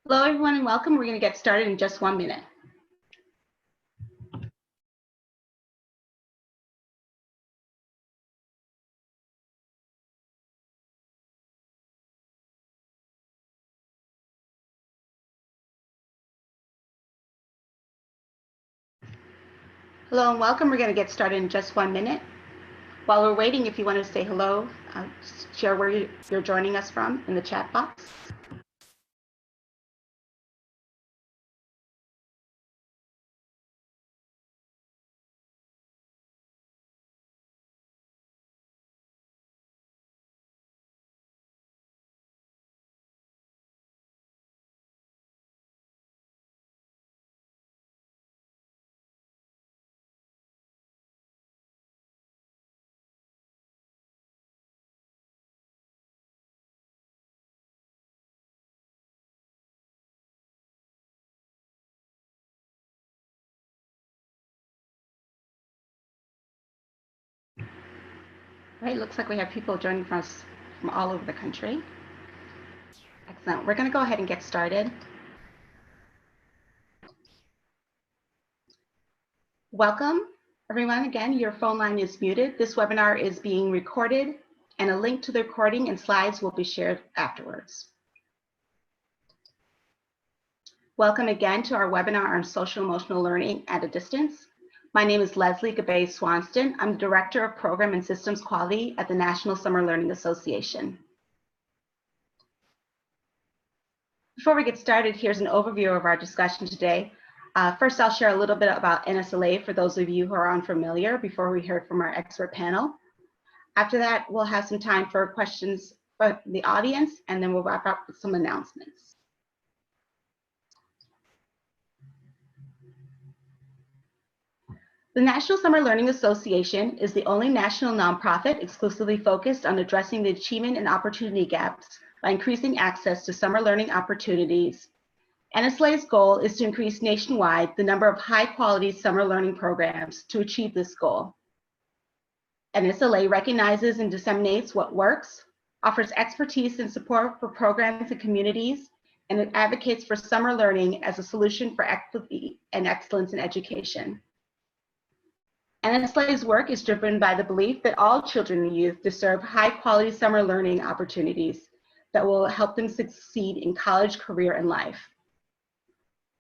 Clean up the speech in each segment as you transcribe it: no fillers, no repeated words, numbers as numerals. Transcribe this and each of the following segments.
Hello, everyone, and welcome. We're going to get started in just 1 minute. Hello, and welcome. We're going to get started in just 1 minute. While we're waiting, if you want to say hello, share where you're joining us from in the chat box. All right, looks like we have people joining us from all over the country. Excellent. We're going to go ahead and get started. Welcome, everyone. Again, your phone line is muted. This webinar is being recorded, and a link to the recording and slides will be shared afterwards. Welcome again to our webinar on social emotional learning at a distance. My name is Leslie Gabay Swanston. I'm the Director of Program and Systems Quality at the National Summer Learning Association. Before we get started, here's an overview of our discussion today. First, I'll share a little bit about NSLA for those of you who are unfamiliar before we hear from our expert panel. After that, we'll have some time for questions from the audience, and then we'll wrap up with some announcements. The National Summer Learning Association is the only national nonprofit exclusively focused on addressing the achievement and opportunity gaps by increasing access to summer learning opportunities. NSLA's goal is to increase nationwide the number of high-quality summer learning programs to achieve this goal. NSLA recognizes and disseminates what works, offers expertise and support for programs and communities, and it advocates for summer learning as a solution for equity and excellence in education. NSLA's work is driven by the belief that all children and youth deserve high-quality summer learning opportunities that will help them succeed in college, career, and life.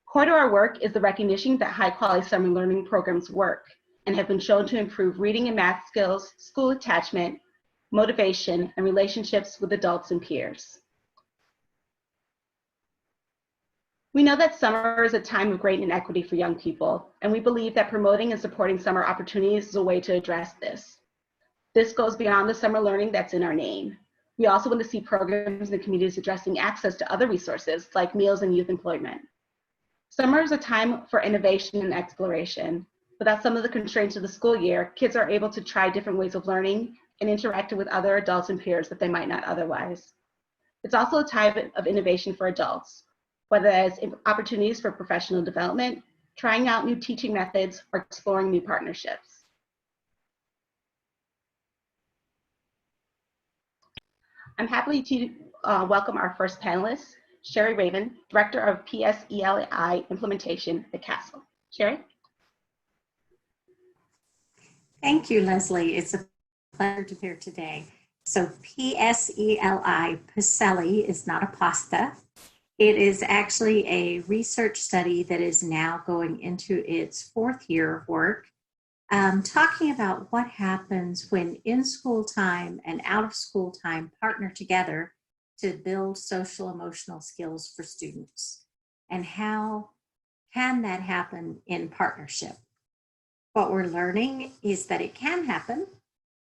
Core to our work is the recognition that high-quality summer learning programs work and have been shown to improve reading and math skills, school attachment, motivation, and relationships with adults and peers. We know that summer is a time of great inequity for young people, and we believe that promoting and supporting summer opportunities is a way to address this. This goes beyond the summer learning that's in our name. We also want to see programs in the communities addressing access to other resources like meals and youth employment. Summer is a time for innovation and exploration. Without some of the constraints of the school year, kids are able to try different ways of learning and interact with other adults and peers that they might not otherwise. It's also a time of innovation for adults, whether as opportunities for professional development, trying out new teaching methods, or exploring new partnerships. I'm happy to welcome our first panelist, Sherry Raven, Director of PSELI Implementation at CASEL. Sherry? Thank you, Leslie. It's a pleasure to be here today. So PSELI, PSELI, is not a pasta. It is actually a research study that is now going into its 4th year of work, talking about what happens when in-school time and out-of-school time partner together to build social emotional skills for students. And how can that happen in partnership? What we're learning is that it can happen,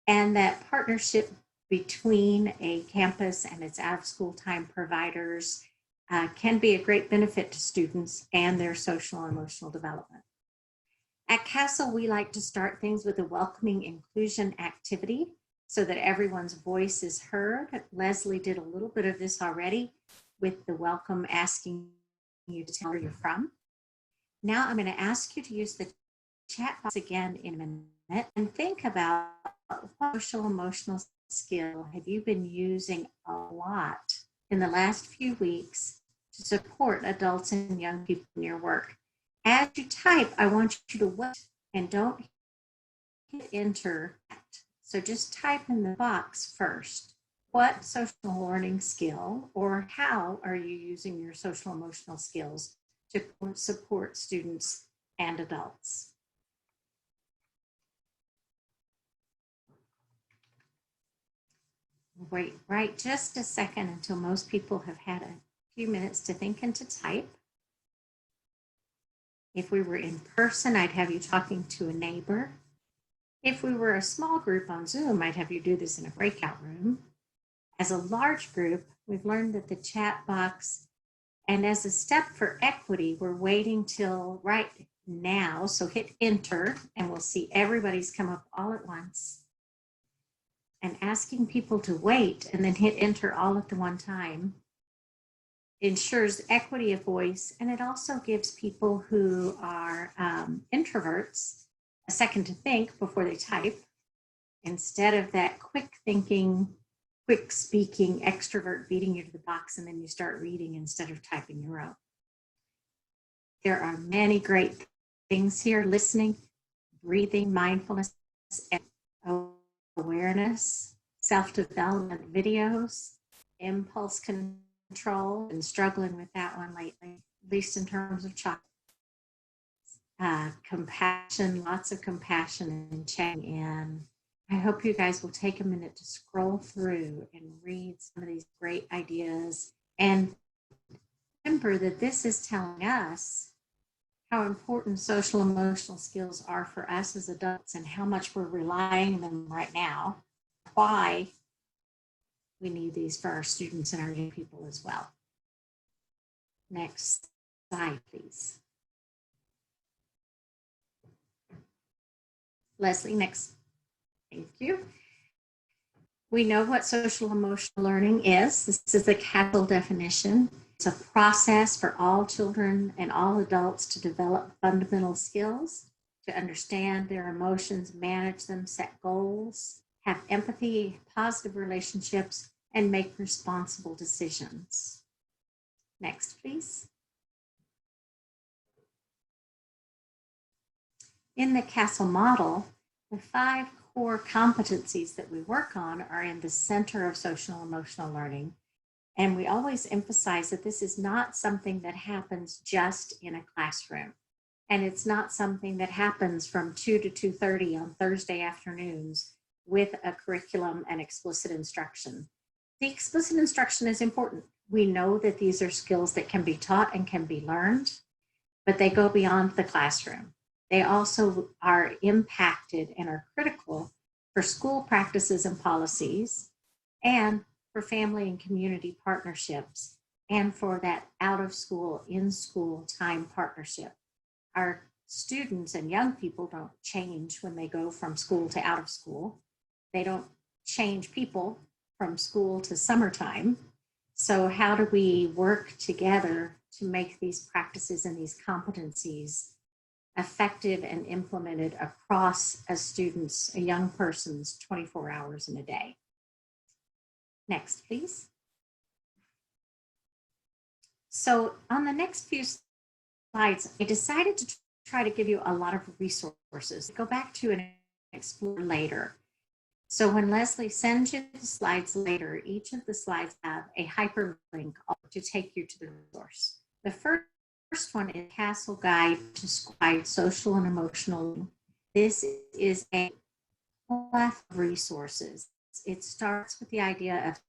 and that partnership between a campus and its out-of-school time providers can be a great benefit to students and their social and emotional development. At CASEL, we like to start things with a welcoming inclusion activity so that everyone's voice is heard. Leslie did a little bit of this already with the welcome, asking you to tell where you're from. Now I'm going to ask you to use the chat box again in a minute and think about what social emotional skill have you been using a lot in the last few weeks to support adults and young people in your work. As you type, I want you to wait and don't hit enter. So just type in the box first. What social learning skill or how are you using your social emotional skills to support students and adults? Wait right just a second until most people have had a few minutes to think and to type. If we were in person, I'd have you talking to a neighbor. If we were a small group on Zoom, I'd have you do this in a breakout room. As a large group, we've learned that the chat box, and as a step for equity, we're waiting till right now. So hit enter and we'll see everybody's come up all at once. And asking people to wait and then hit enter all at the one time ensures equity of voice, and it also gives people who are introverts a second to think before they type, instead of that quick thinking, quick speaking extrovert beating you to the box and then you start reading instead of typing your own. There are many great things here: listening, breathing, mindfulness, awareness, self-development videos, impulse control, and struggling with that one lately, at least in terms of chocolate. Compassion, lots of compassion and checking in. I hope you guys will take a minute to scroll through and read some of these great ideas. And remember that this is telling us how important social emotional skills are for us as adults and how much we're relying on them right now, why we need these for our students and our young people as well. Next slide, please. Leslie, next. Thank you. We know what social emotional learning is. This is the CASEL definition. It's a process for all children and all adults to develop fundamental skills, to understand their emotions, manage them, set goals, have empathy, positive relationships, and make responsible decisions. Next, please. In the CASEL model, the 5 core competencies that we work on are in the center of social emotional learning. And we always emphasize that this is not something that happens just in a classroom. And it's not something that happens from 2 to 2:30 on Thursday afternoons with a curriculum and explicit instruction. The explicit instruction is important. We know that these are skills that can be taught and can be learned, but they go beyond the classroom. They also are impacted and are critical for school practices and policies, and for family and community partnerships, and for that out of school, in school time partnership. Our students and young people don't change when they go from school to out of school. They don't change people from school to summertime. So how do we work together to make these practices and these competencies effective and implemented across a student's, a young person's 24 hours in a day? Next, please. So on the next few slides, I decided to try to give you a lot of resources. Go back to and explore later. So when Leslie sends you the slides later, each of the slides have a hyperlink to take you to the resource. The first one is CASEL Guide to Social and Emotional. This is a plethora of resources. It starts with the idea of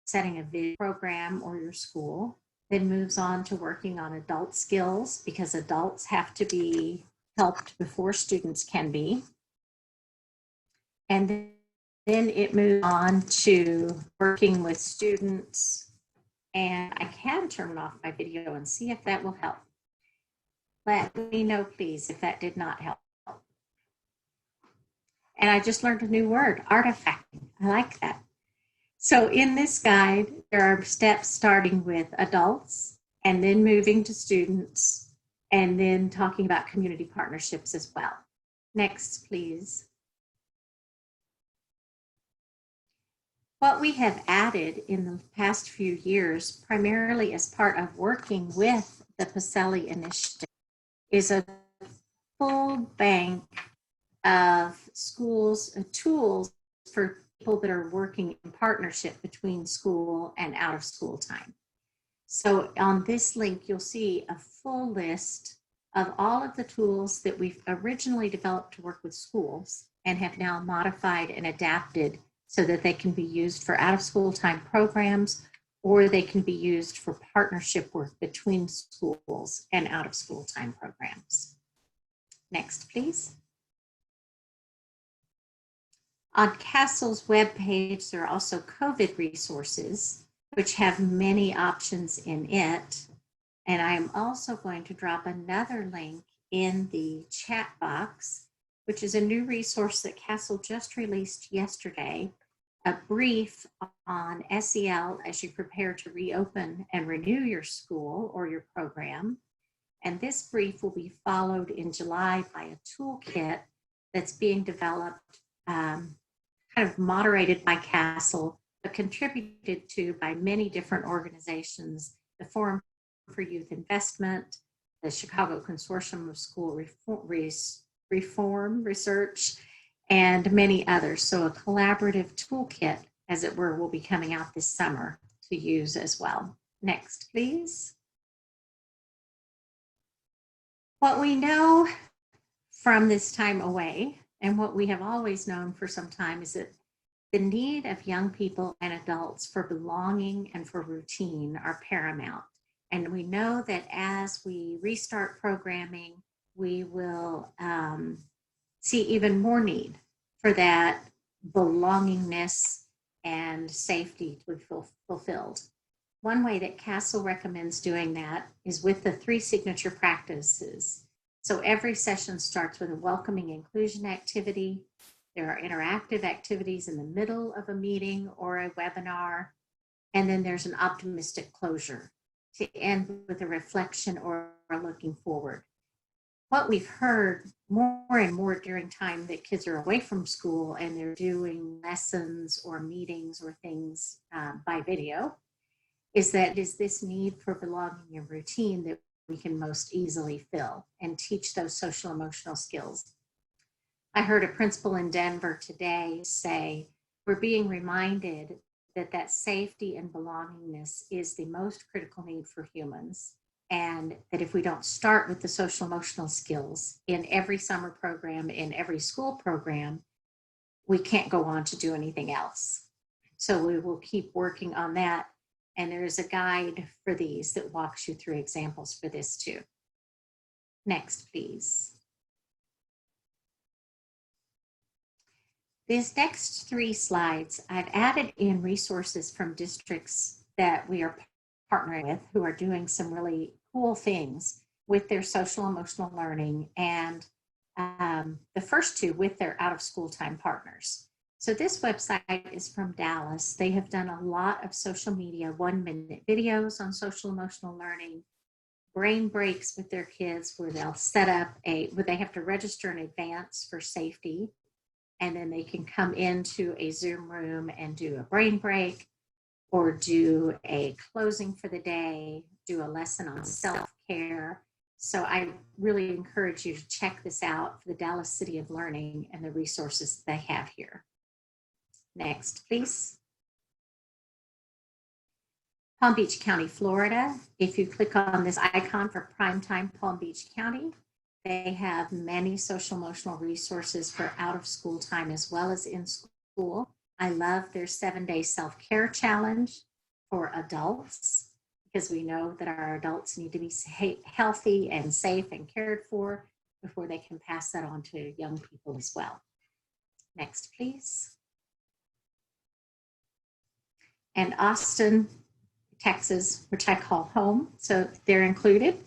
setting a video program or your school, then moves on to working on adult skills, because adults have to be helped before students can be. And then it moves on to working with students. And I can turn off my video and see if that will help. Let me know, please, if that did not help. And I just learned a new word, artifacting. I like that. So in this guide, there are steps starting with adults and then moving to students and then talking about community partnerships as well. Next, please. What we have added in the past few years, primarily as part of working with the PASEL initiative, is a full bank of schools tools for people that are working in partnership between school and out of school time. So on this link, you'll see a full list of all of the tools that we've originally developed to work with schools and have now modified and adapted so that they can be used for out of school time programs, or they can be used for partnership work between schools and out of school time programs. Next, please. On CASEL's webpage, there are also COVID resources, which have many options in it. And I am also going to drop another link in the chat box, which is a new resource that CASEL just released yesterday, a brief on SEL as you prepare to reopen and renew your school or your program. And this brief will be followed in July by a toolkit that's being developed, kind of moderated by CASEL, but contributed to by many different organizations, the Forum for Youth Investment, the Chicago Consortium of School Reform Research, and many others. So a collaborative toolkit, as it were, will be coming out this summer to use as well. Next, please. What we know from this time away, and what we have always known for some time, is that the need of young people and adults for belonging and for routine are paramount. And we know that as we restart programming, we will see even more need for that belongingness and safety to be fulfilled. One way that CASEL recommends doing that is with the 3 signature practices. So every session starts with a welcoming inclusion activity. There are interactive activities in the middle of a meeting or a webinar. And then there's an optimistic closure to end with a reflection or a looking forward. What we've heard more and more during time that kids are away from school and they're doing lessons or meetings or things by video is that it is this need for belonging and routine that we can most easily fill and teach those social emotional skills. I heard a principal in Denver today say, we're being reminded that safety and belongingness is the most critical need for humans. And that if we don't start with the social emotional skills in every summer program, in every school program, we can't go on to do anything else. So we will keep working on that. And there is a guide for these that walks you through examples for this too. Next, please. These next 3 slides, I've added in resources from districts that we are partnering with who are doing some really cool things with their social emotional learning, and the first 2 with their out of school time partners. So this website is from Dallas. They have done a lot of social media 1-minute videos on social emotional learning, brain breaks with their kids where they'll set up where they have to register in advance for safety, and then they can come into a Zoom room and do a brain break or do a closing for the day, do a lesson on self-care. So I really encourage you to check this out for the Dallas City of Learning and the resources they have here. Next, please. Palm Beach County, Florida. If you click on this icon for Primetime Palm Beach County, they have many social emotional resources for out of school time as well as in school. I love their 7-day self-care challenge for adults, because we know that our adults need to be healthy and safe and cared for before they can pass that on to young people as well. Next, please. And Austin, Texas, which I call home, so they're included,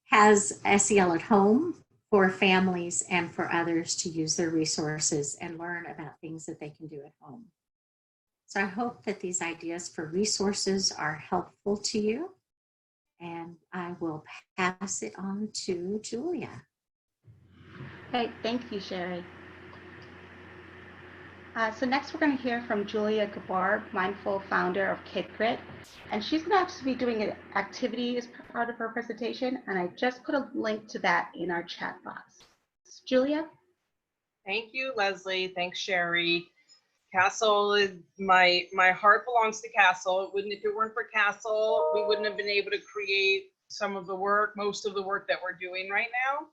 has SEL at home for families and for others to use their resources and learn about things that they can do at home. So I hope that these ideas for resources are helpful to you, and I will pass it on to Julia. Great, thank you, Sherry. So next we're going to hear from Julia Gabar, mindful founder of Kid Grit, and she's going to actually be doing an activity as part of her presentation, and I just put a link to that in our chat box. Julia? Thank you, Leslie. Thanks, Sherry. CASEL is my heart belongs to CASEL. If it weren't for CASEL, we wouldn't have been able to create some of the work, most of the work that we're doing right now.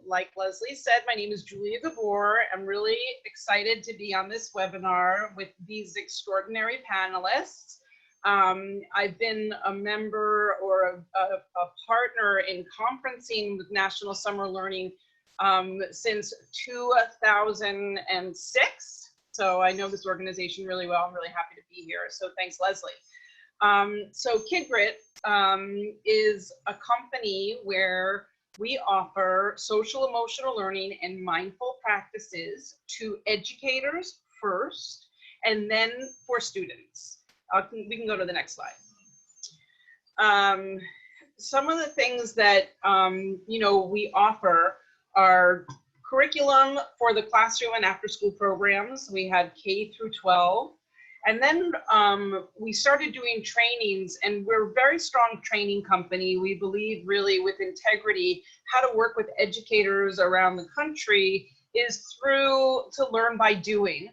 Like Leslie said, my name is Julia Gabor. I'm really excited to be on this webinar with these extraordinary panelists. I've been a member or a partner in conferencing with National Summer Learning since 2006. So I know this organization really well. I'm really happy to be here. So thanks, Leslie. So Kid Grit is a company where we offer social emotional learning and mindful practices to educators first, and then for students. We can go to the next slide. Some of the things that we offer are curriculum for the classroom and after school programs. We have K through 12. And then we started doing trainings, and we're a very strong training company. We believe really with integrity, how to work with educators around the country is through to learn by doing.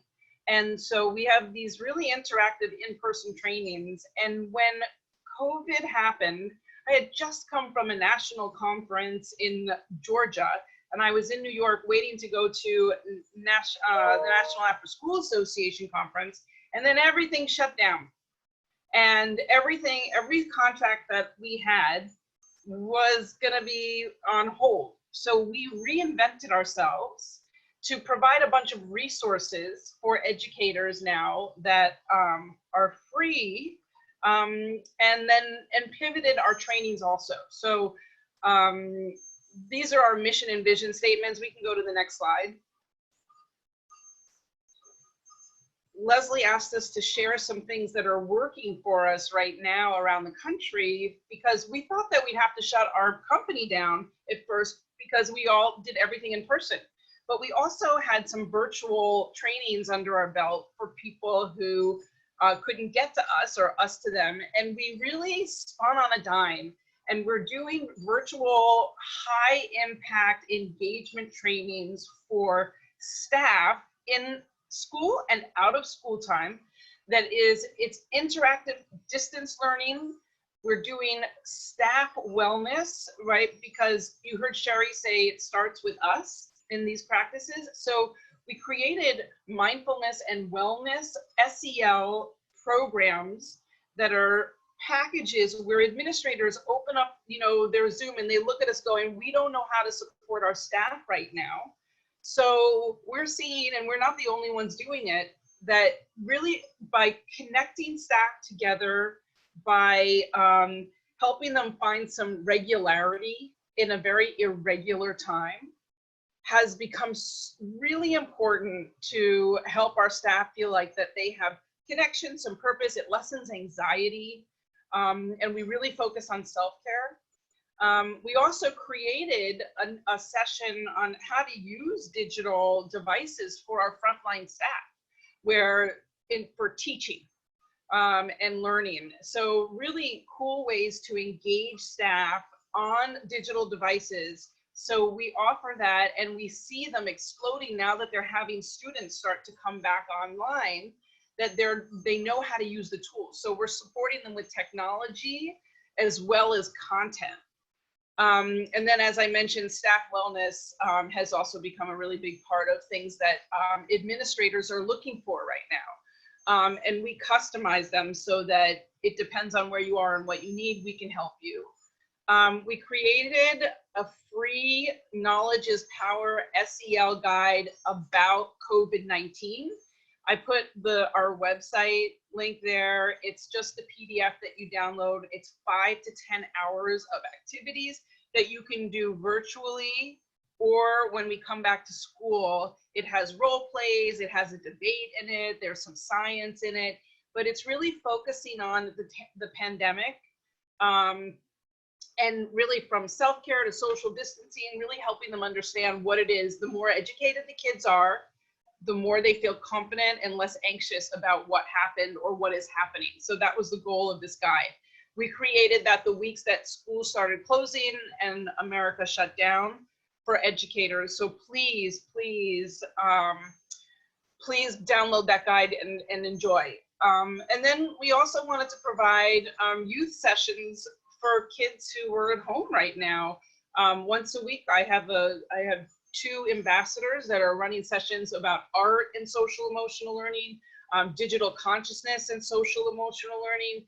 And so we have these really interactive in-person trainings. And when COVID happened, I had just come from a national conference in Georgia, and I was in New York waiting to go to the National After School Association conference. And then everything shut down, and every contract that we had was going to be on hold. So we reinvented ourselves to provide a bunch of resources for educators now that are free, and pivoted our trainings also. So these are our mission and vision statements. We can go to the next slide. Leslie asked us to share some things that are working for us right now around the country, because we thought that we'd have to shut our company down at first because we all did everything in person. But we also had some virtual trainings under our belt for people who couldn't get to us or us to them. And we really spun on a dime, and we're doing virtual high impact engagement trainings for staff in school and out of school time. It's interactive distance learning. We're doing staff wellness, right? Because you heard Sherry say it starts with us in these practices. So we created mindfulness and wellness SEL programs that are packages where administrators open up, their Zoom, and they look at us going, we don't know how to support our staff right now. So we're seeing, and we're not the only ones doing it, that really by connecting staff together, by helping them find some regularity in a very irregular time, has become really important to help our staff feel like that they have connection, some purpose. It lessens anxiety, and we really focus on self-care. We also created a session on how to use digital devices for our frontline staff, for teaching and learning. So really cool ways to engage staff on digital devices. So we offer that, and we see them exploding now that they're having students start to come back online, that they know how to use the tools. So we're supporting them with technology as well as content. And then, as I mentioned, staff wellness has also become a really big part of things that administrators are looking for right now. And we customize them so that it depends on where you are and what you need, we can help you. We created a free Knowledge is Power SEL guide about COVID-19. I put our website link there. It's just the PDF that you download. It's 5 to 10 hours of activities that you can do virtually, or when we come back to school. It has role plays, it has a debate in it, there's some science in it, but it's really focusing on the pandemic, And really from self-care to social distancing, really helping them understand what it is. The more educated the kids are, the more they feel confident and less anxious about what happened or what is happening. So that was the goal of this guide. We created that the weeks that schools started closing and America shut down for educators. So please, please, please download that guide and enjoy. And then we also wanted to provide youth sessions for kids who are at home right now. Once a week, I have 2 ambassadors that are running sessions about art and social emotional learning, digital consciousness and social emotional learning.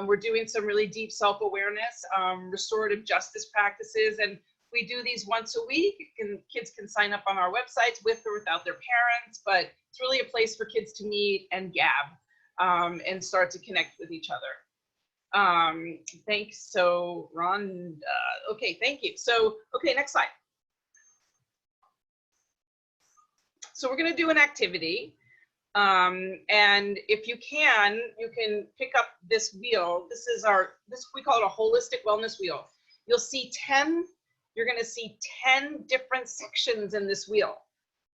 We're doing some really deep self-awareness, restorative justice practices, and we do these once a week. Kids can sign up on our websites with or without their parents, but it's really a place for kids to meet and gab and start to connect with each other. Thanks. So Ron, okay, thank you. So, okay, next slide. So we're going to do an activity. And if you can pick up this wheel. This is we call it a holistic wellness wheel. You'll see 10, you're going to see 10 different sections in this wheel.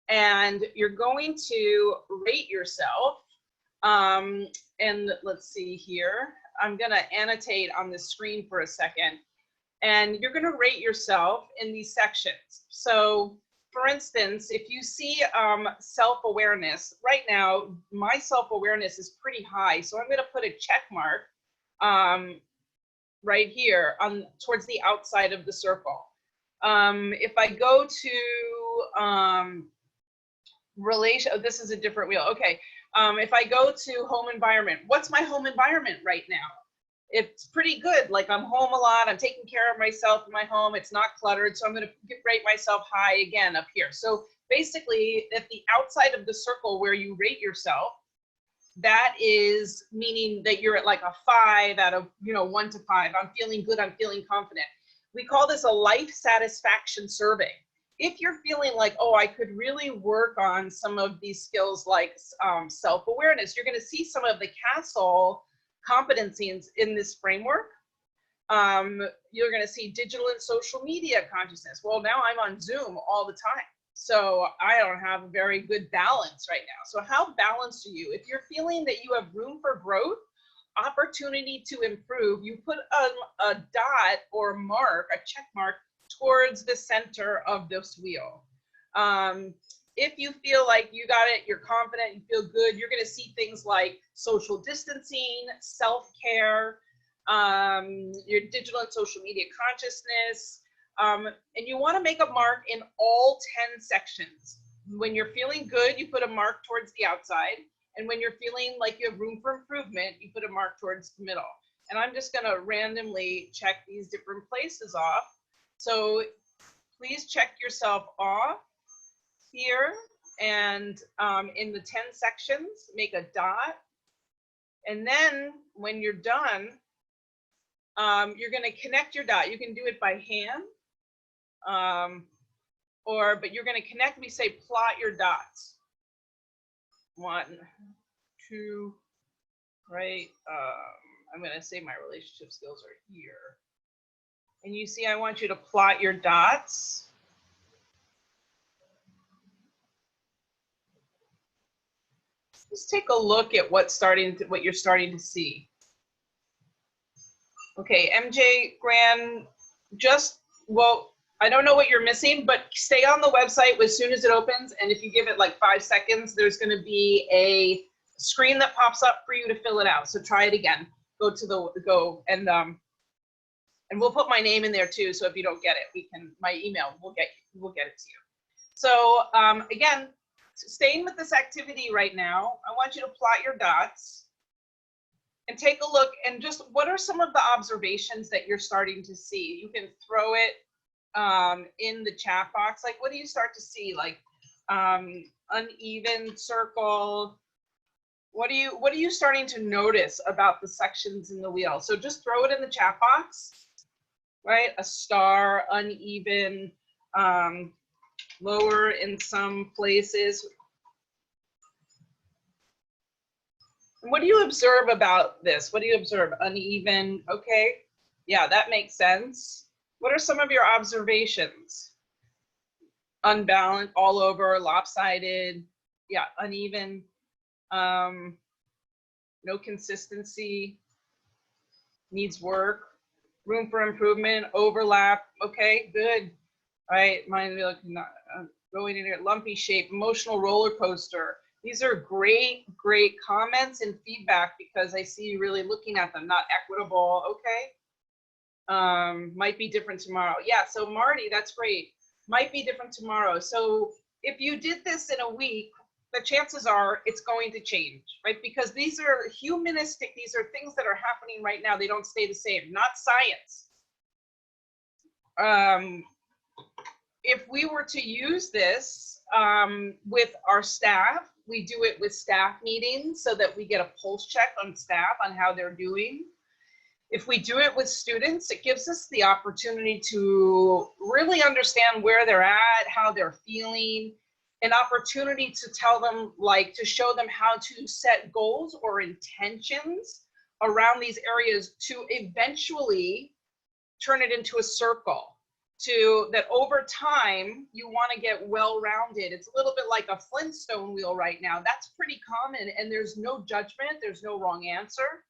And you're going to rate yourself. And let's see here. I'm going to annotate on the screen for a second. And you're going to rate yourself in these sections. So for instance, if you see self-awareness, right now, my self-awareness is pretty high. So I'm going to put a check mark right here towards the outside of the circle. If I go to this is a different wheel. Okay. If I go to home environment, what's my home environment right now? It's pretty good. Like I'm home a lot. I'm taking care of myself in my home. It's not cluttered. So I'm going to rate myself high again up here. So basically at the outside of the circle where you rate yourself, that is meaning that you're at like a 5 out of, 1 to 5. I'm feeling good. I'm feeling confident. We call this a life satisfaction survey. If you're feeling like, oh, I could really work on some of these skills like self-awareness, you're going to see some of the CASEL competencies in this framework. You're going to see digital and social media consciousness. Well, now I'm on Zoom all the time, so I don't have a very good balance right now. So how balanced are you? If you're feeling that you have room for growth, opportunity to improve, you put a dot or mark, a check mark towards the center of this wheel. If you feel like you got it, you're confident, you feel good, you're going to see things like social distancing, self-care, your digital and social media consciousness, and you want to make a mark in all 10 sections. When you're feeling good, you put a mark towards the outside, and when you're feeling like you have room for improvement, you put a mark towards the middle. And I'm just going to randomly check these different places off. So please check yourself off here, and in the 10 sections, make a dot. And then when you're done, you're going to connect your dot. You can do it by hand, but you're going to connect. We say plot your dots. 1, 2, right? I'm going to say my relationship skills are here. And you see, I want you to plot your dots. Just take a look at what you're starting to see. Okay, MJ, Gran, I don't know what you're missing, but stay on the website as soon as it opens. And if you give it like 5 seconds, there's going to be a screen that pops up for you to fill it out. So try it again. And we'll put my name in there too. So if you don't get it, my email, we'll get it to you. So again, staying with this activity right now, I want you to plot your dots and take a look and just what are some of the observations that you're starting to see? You can throw it in the chat box. Like, what do you start to see? Like uneven circle. What are you starting to notice about the sections in the wheel? So just throw it in the chat box, right? A star, uneven, lower in some places. What do you observe about this? What do you observe? Uneven, okay. Yeah, that makes sense. What are some of your observations? Unbalanced, all over, lopsided, yeah, uneven, no consistency, needs work, room for improvement, overlap. Okay, good. All right, mine will be like going in here, lumpy shape, emotional roller coaster. These are great, great comments and feedback because I see you really looking at them. Not equitable. Okay. Might be different tomorrow. Yeah, so Marty, that's great. Might be different tomorrow. So if you did this in a week, the chances are it's going to change, right? Because these are humanistic, these are things that are happening right now. They don't stay the same, not science. If we were to use this with our staff, we do it with staff meetings so that we get a pulse check on staff on how they're doing. If we do it with students, it gives us the opportunity to really understand where they're at, how they're feeling, an opportunity to tell them, like, to show them how to set goals or intentions around these areas to eventually turn it into a circle. To that over time, you want to get well-rounded. It's a little bit like a Flintstone wheel right now. That's pretty common, and there's no judgment, there's no wrong answer.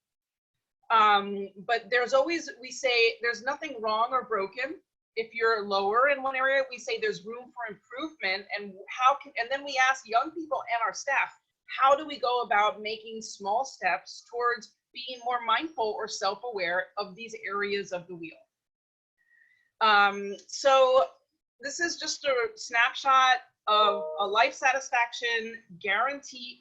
But there's always, we say there's nothing wrong or broken. If you're lower in one area, we say there's room for improvement, and and then we ask young people and our staff, how do we go about making small steps towards being more mindful or self-aware of these areas of the wheel? So this is just a snapshot of a life satisfaction guarantee,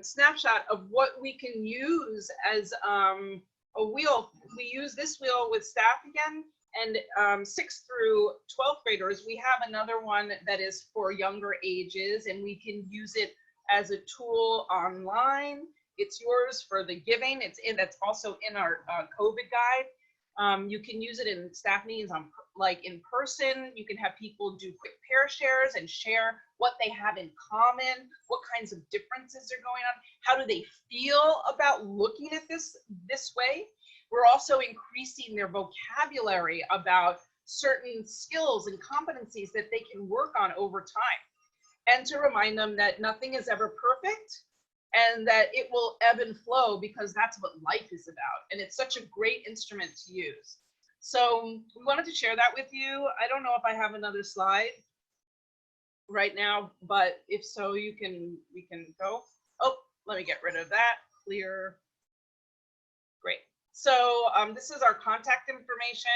snapshot of what we can use as a wheel. We use this wheel with staff again, and 6th through 12th graders. We have another one that is for younger ages, and we can use it as a tool online. It's yours for the giving. That's also in our COVID guide. You can use it in staff meetings like in person. You can have people do quick pair shares and share what they have in common, what kinds of differences are going on, how do they feel about looking at this way. We're also increasing their vocabulary about certain skills and competencies that they can work on over time, and to remind them that nothing is ever perfect and that it will ebb and flow, because that's what life is about. And it's such a great instrument to use. So we wanted to share that with you. I don't know if I have another slide right now, but if so, we can go. Oh, let me get rid of that. Clear. Great. So this is our contact information.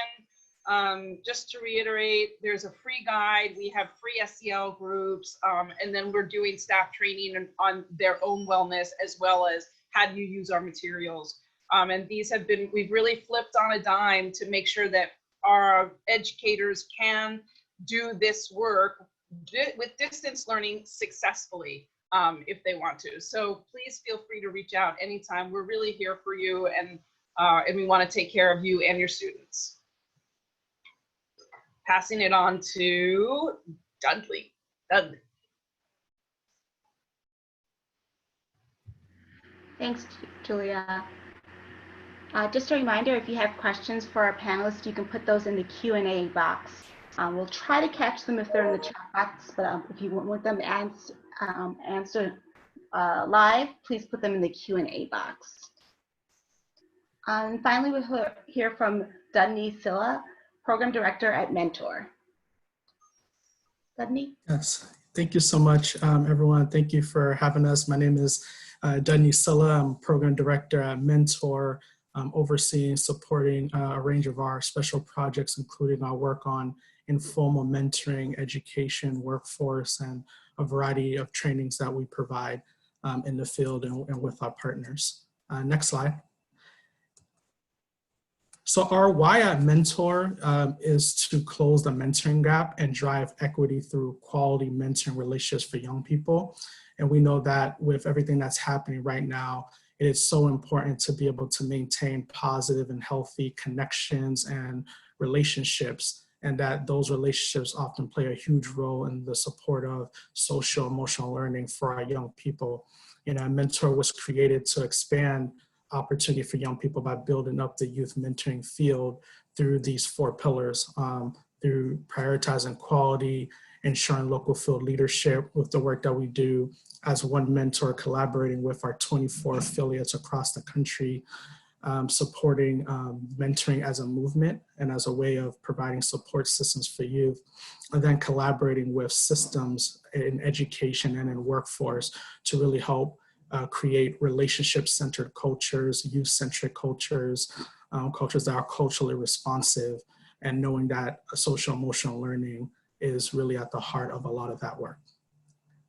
Just to reiterate, there's a free guide. We have free SEL groups, and then we're doing staff training on their own wellness, as well as how do you use our materials. And these have been, we've really flipped on a dime to make sure that our educators can do this work with distance learning successfully if they want to. So please feel free to reach out anytime. We're really here for you, and we want to take care of you and your students. Passing it on to Dudley. Thanks, Julia. Just a reminder, if you have questions for our panelists, you can put those in the Q&A box. We'll try to catch them if they're in the chat box, but if you want them answered live, please put them in the Q&A box. And finally, we'll hear from Dudney Silla, Program Director at Mentor. Dudney? Yes, thank you so much, everyone. Thank you for having us. My name is Dudney Silla. I'm Program Director at Mentor, overseeing, supporting a range of our special projects, including our work on informal mentoring, education, workforce, and a variety of trainings that we provide in the field and with our partners. Next slide. So our why at Mentor is to close the mentoring gap and drive equity through quality mentoring relationships for young people. And we know that with everything that's happening right now, it is so important to be able to maintain positive and healthy connections and relationships, and that those relationships often play a huge role in the support of social emotional learning for our young people. You know, Mentor was created to expand opportunity for young people by building up the youth mentoring field through these 4 pillars, through prioritizing quality, ensuring local field leadership with the work that we do as one mentor, collaborating with our 24 affiliates across the country, supporting mentoring as a movement and as a way of providing support systems for youth, and then collaborating with systems in education and in workforce to really help create relationship-centered cultures, youth-centric cultures, cultures that are culturally responsive, and knowing that social emotional learning is really at the heart of a lot of that work.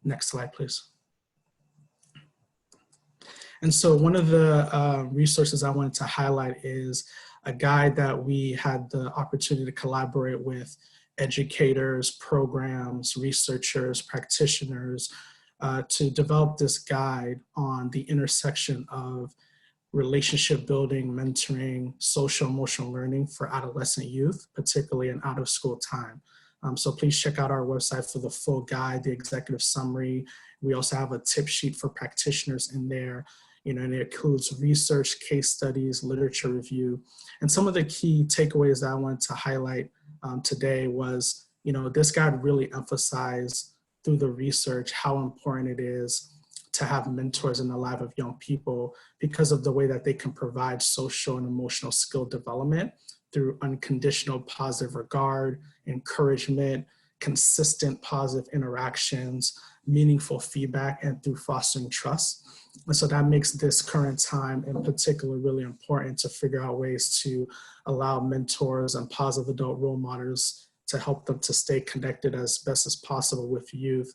Next slide, please. And so one of the resources I wanted to highlight is a guide that we had the opportunity to collaborate with educators, programs, researchers, practitioners, to develop this guide on the intersection of relationship building, mentoring, social emotional learning for adolescent youth, particularly in out of school time. So please check out our website for the full guide, the executive summary. We also have a tip sheet for practitioners in there, and it includes research, case studies, literature review. And some of the key takeaways that I wanted to highlight today was, this guide really emphasized through the research how important it is to have mentors in the life of young people because of the way that they can provide social and emotional skill development through unconditional positive regard, encouragement, consistent positive interactions, meaningful feedback, and through fostering trust. And so that makes this current time in particular really important to figure out ways to allow mentors and positive adult role models to help them to stay connected as best as possible with youth,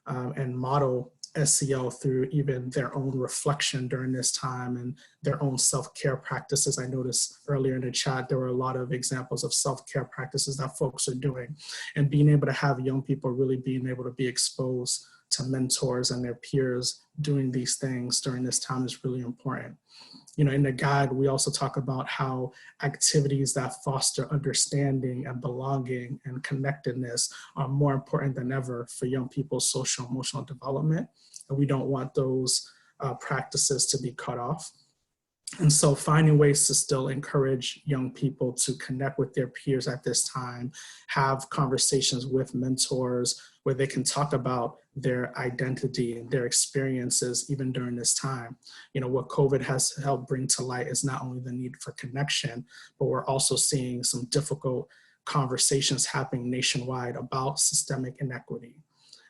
and model SEL through even their own reflection during this time and their own self-care practices. I noticed earlier in the chat, there were a lot of examples of self-care practices that folks are doing, and being able to have young people really being able to be exposed to mentors and their peers doing these things during this time is really important. In the guide, we also talk about how activities that foster understanding and belonging and connectedness are more important than ever for young people's social emotional development. And we don't want those practices to be cut off. And so finding ways to still encourage young people to connect with their peers at this time, have conversations with mentors where they can talk about their identity and their experiences even during this time. What COVID has helped bring to light is not only the need for connection, but we're also seeing some difficult conversations happening nationwide about systemic inequity,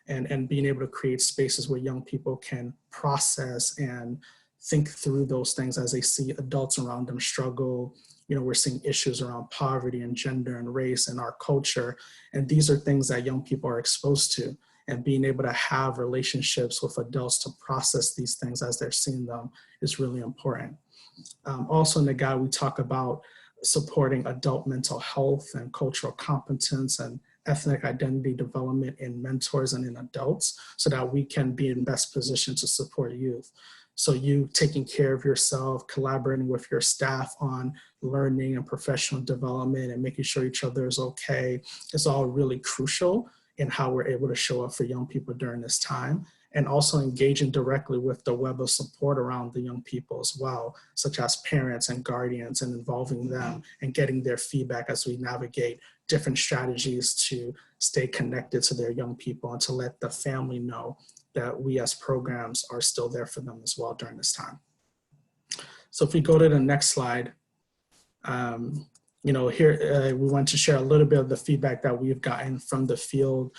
and being able to create spaces where young people can process and think through those things as they see adults around them struggle. We're seeing issues around poverty and gender and race in our culture. And these are things that young people are exposed to, and being able to have relationships with adults to process these things as they're seeing them is really important. Also in the guide, we talk about supporting adult mental health and cultural competence and ethnic identity development in mentors and in adults so that we can be in best position to support youth. So you taking care of yourself, collaborating with your staff on learning and professional development and making sure each other is okay is all really crucial in how we're able to show up for young people during this time. And also engaging directly with the web of support around the young people as well, such as parents and guardians, and involving them and getting their feedback as we navigate different strategies to stay connected to their young people and to let the family know that we as programs are still there for them as well during this time. So if we go to the next slide, here we want to share a little bit of the feedback that we've gotten from the field.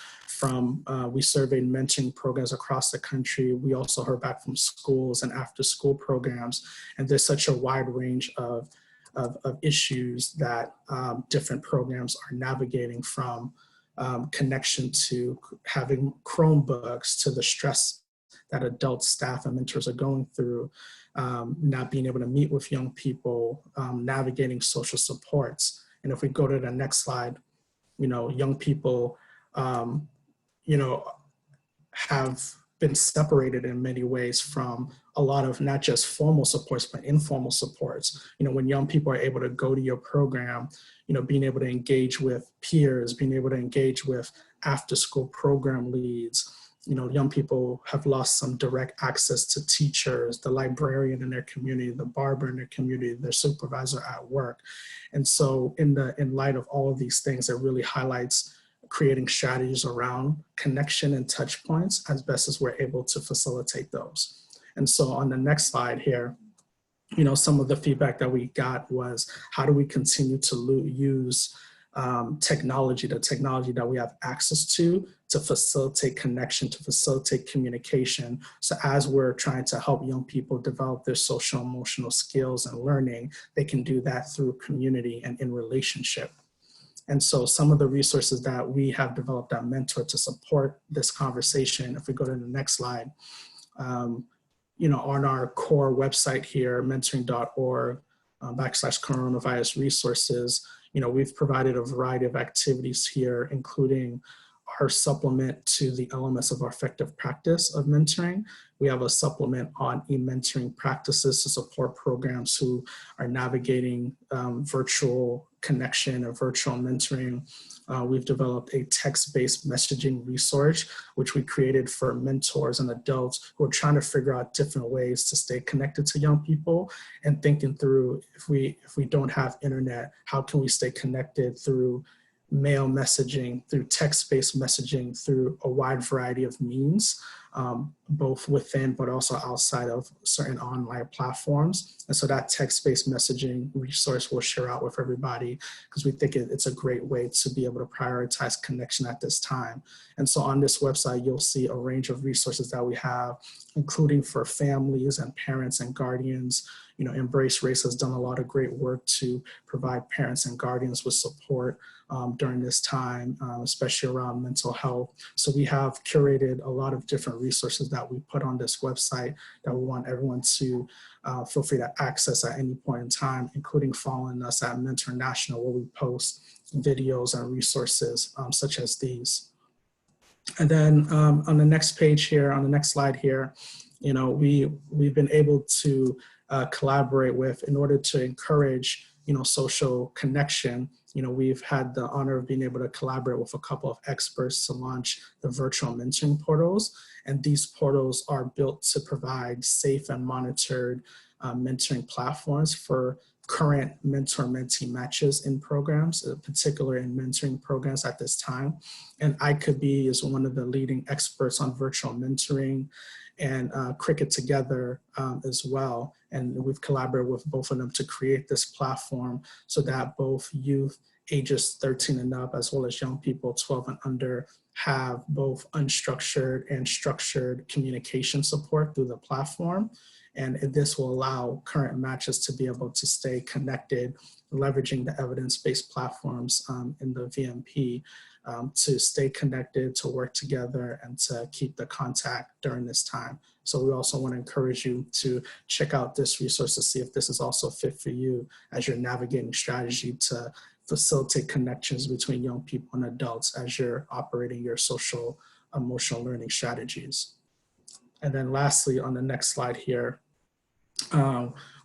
We surveyed mentoring programs across the country. We also heard back from schools and after school programs. And there's such a wide range of issues that different programs are navigating, from connection to having Chromebooks to the stress that adults, staff, and mentors are going through, not being able to meet with young people, navigating social supports. And if we go to the next slide, young people, have been separated in many ways from a lot of not just formal supports, but informal supports. When young people are able to go to your program, being able to engage with peers, being able to engage with after school program leads, young people have lost some direct access to teachers, the librarian in their community, the barber in their community, their supervisor at work. And so in light of all of these things, it really highlights creating strategies around connection and touch points as best as we're able to facilitate those. And so on the next slide here, some of the feedback that we got was, how do we continue to use technology, the technology that we have access to facilitate connection, to facilitate communication. So as we're trying to help young people develop their social emotional skills and learning, they can do that through community and in relationship. And so some of the resources that we have developed at Mentor to support this conversation, if we go to the next slide, on our core website here, mentoring.org /coronavirus resources, we've provided a variety of activities here, including our supplement to the elements of our effective practice of mentoring. We have a supplement on e-mentoring practices to support programs who are navigating virtual connection or virtual mentoring. We've developed a text-based messaging resource, which we created for mentors and adults who are trying to figure out different ways to stay connected to young people and thinking through, if we don't have internet, how can we stay connected through mail messaging, through text-based messaging, through a wide variety of means, both within but also outside of certain online platforms. And so that text-based messaging resource we'll share out with everybody, because we think it's a great way to be able to prioritize connection at this time. And so on this website, you'll see a range of resources that we have, including for families and parents and guardians. Embrace Race has done a lot of great work to provide parents and guardians with support during this time, especially around mental health. So we have curated a lot of different resources that we put on this website that we want everyone to feel free to access at any point in time, including following us at Mentor National, where we post videos and resources such as these. And then on the next page here, on the next slide here, we've been able to collaborate with, in order to encourage social connection. We've had the honor of being able to collaborate with a couple of experts to launch the virtual mentoring portals. And these portals are built to provide safe and monitored mentoring platforms for current mentor-mentee matches in programs, particularly in mentoring programs at this time. And I-Could-Be is one of the leading experts on virtual mentoring, and Cricket Together as well. And we've collaborated with both of them to create this platform so that both youth ages 13 and up, as well as young people 12 and under, have both unstructured and structured communication support through the platform. And this will allow current matches to be able to stay connected, leveraging the evidence-based platforms in the VMP to stay connected, to work together, and to keep the contact during this time. So we also want to encourage you to check out this resource to see if this is also fit for you as you're navigating strategy to facilitate connections between young people and adults as you're operating your social emotional learning strategies. And then lastly, on the next slide here,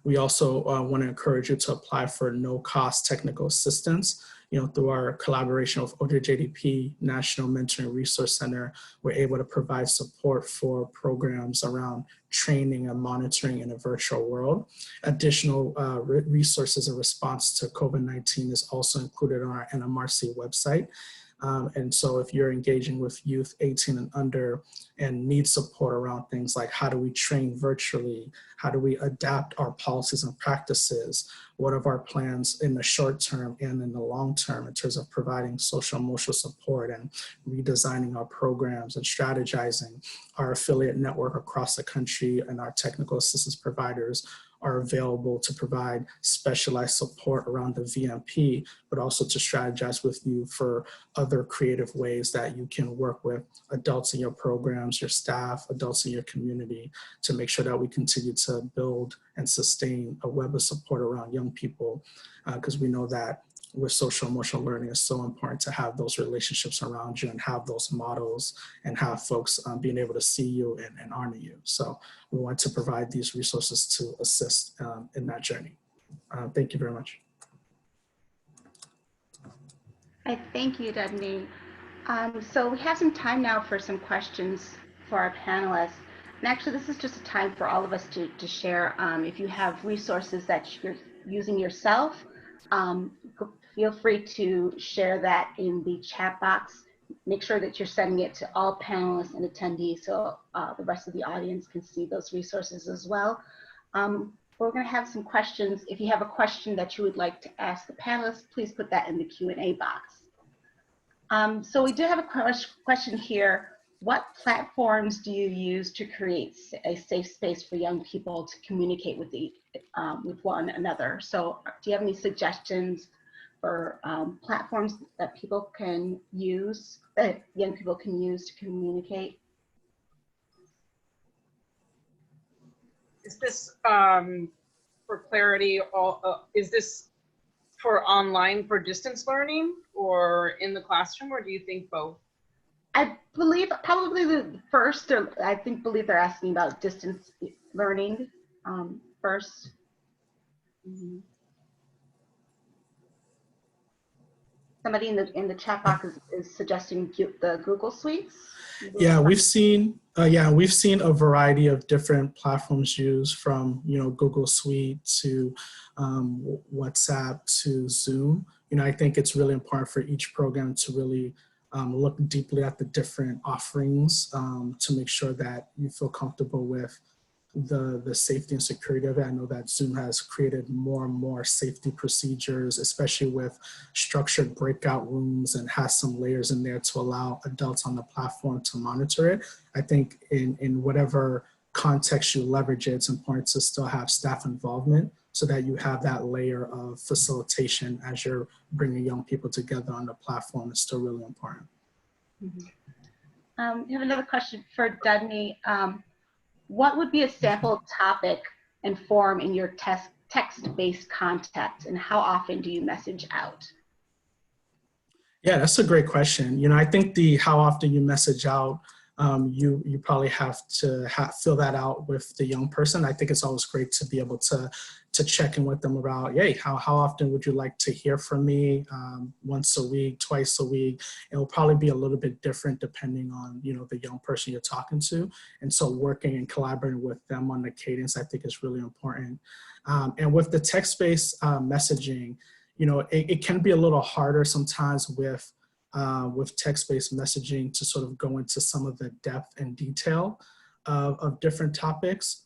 we also want to encourage you to apply for no-cost technical assistance. Through our collaboration with OJJDP National Mentoring Resource Center, we're able to provide support for programs around training and monitoring in a virtual world. Additional resources in response to COVID-19 is also included on our NMRC website. And so if you're engaging with youth 18 and under and need support around things like how do we train virtually, how do we adapt our policies and practices, what are our plans in the short term and in the long term in terms of providing social emotional support and redesigning our programs and strategizing, our affiliate network across the country and our technical assistance providers are available to provide specialized support around the VMP, but also to strategize with you for other creative ways that you can work with adults in your programs, your staff, adults in your community, to make sure that we continue to build and sustain a web of support around young people, because we know that with social emotional learning, it's so important to have those relationships around you and have those models and have folks being able to see you and honor you. So we want to provide these resources to assist in that journey. Thank you very much. Thank you, Dudney. So we have some time now for some questions. for our panelists. And actually, this is just a time for all of us to share. If you have resources that you're using yourself, feel free to share that in the chat box. Make sure that you're sending it to all panelists and attendees so the rest of the audience can see those resources as well. We're going to have some questions. If you have a question that you would like to ask the panelists, please put that in the Q&A box. So we do have a question here. What platforms do you use to create a safe space for young people to communicate with one another? So do you have any suggestions for platforms that people can use, that young people can use to communicate? Is this, for clarity, is this for online for distance learning or in the classroom, or do you think both? I believe probably the first, or believe they're asking about distance learning first. Mm-hmm. Somebody in the chat box is suggesting the Google Suites. Yeah, we've seen a variety of different platforms used, from Google Suite to WhatsApp to Zoom. I think it's really important for each program to really look deeply at the different offerings to make sure that you feel comfortable with the safety and security of it. I know that Zoom has created more and more safety procedures, especially with structured breakout rooms, and has some layers in there to allow adults on the platform to monitor it. I think in whatever context you leverage it, it's important to still have staff involvement so that you have that layer of facilitation as you're bringing young people together on the platform. Is still really important. Mm-hmm. We have another question for Dudney. What would be a sample topic and form in your text-based content, and how often do you message out? Yeah, that's a great question. I think how often you message out, you probably have to fill that out with the young person. I think it's always great to be able to check in with them about, hey, how often would you like to hear from me? Once a week, twice a week. It'll probably be a little bit different depending on the young person you're talking to. And so working and collaborating with them on the cadence, I think, is really important. And with the text-based messaging, it can be a little harder sometimes with text-based messaging to sort of go into some of the depth and detail of different topics.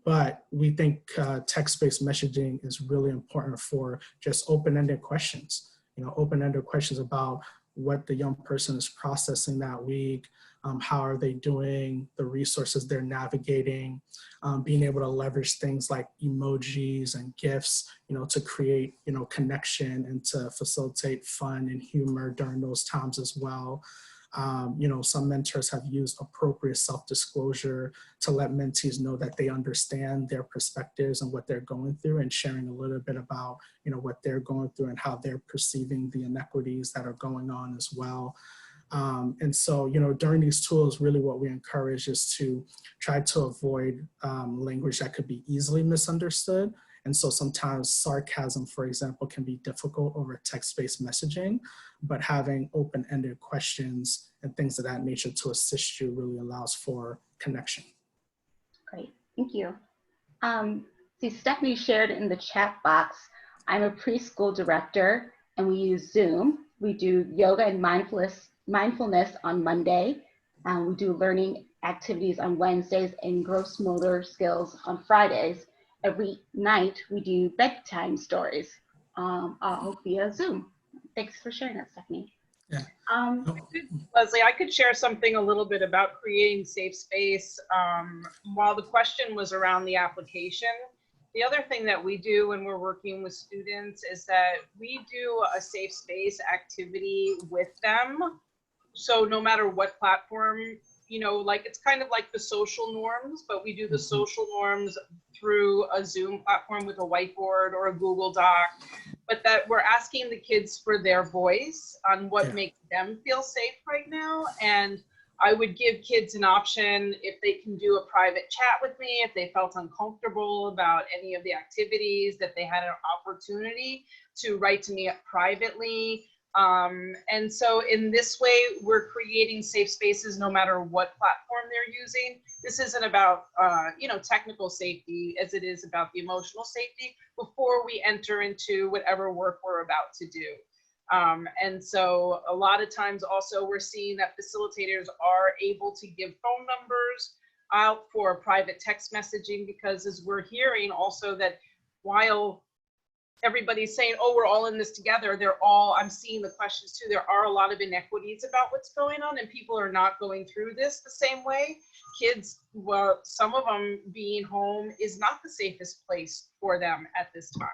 But we think text-based messaging is really important for just open-ended questions, open-ended questions about what the young person is processing that week, how are they doing, the resources they're navigating, being able to leverage things like emojis and GIFs, to create, connection and to facilitate fun and humor during those times as well. Some mentors have used appropriate self-disclosure to let mentees know that they understand their perspectives and what they're going through, and sharing a little bit about, what they're going through and how they're perceiving the inequities that are going on as well. And so, during these tools, really what we encourage is to try to avoid language that could be easily misunderstood. And so sometimes sarcasm, for example, can be difficult over text-based messaging, but having open-ended questions and things of that nature to assist you really allows for connection. Great, thank you. See, Stephanie shared in the chat box, I'm a preschool director and we use Zoom. We do yoga and mindfulness on Monday. We do learning activities on Wednesdays and gross motor skills on Fridays. Every night we do bedtime stories, all via Zoom. Thanks for sharing that, Stephanie. Yeah. Leslie, I could share something a little bit about creating safe space. While the question was around the application, the other thing that we do when we're working with students is that we do a safe space activity with them. So no matter what platform, it's kind of like the social norms, but we do the social norms through a Zoom platform with a whiteboard or a Google Doc, but that we're asking the kids for their voice on what makes them feel safe right now. And I would give kids an option if they can do a private chat with me, if they felt uncomfortable about any of the activities, that they had an opportunity to write to me privately. And so in this way, we're creating safe spaces no matter what platform they're using. This isn't about, technical safety as it is about the emotional safety before we enter into whatever work we're about to do. And so a lot of times also we're seeing that facilitators are able to give phone numbers out for private text messaging, because as we're hearing also that while everybody's saying, oh, we're all in this together, I'm seeing the questions too, there are a lot of inequities about what's going on, and people are not going through this the same way. Kids, well, some of them being home is not the safest place for them at this time.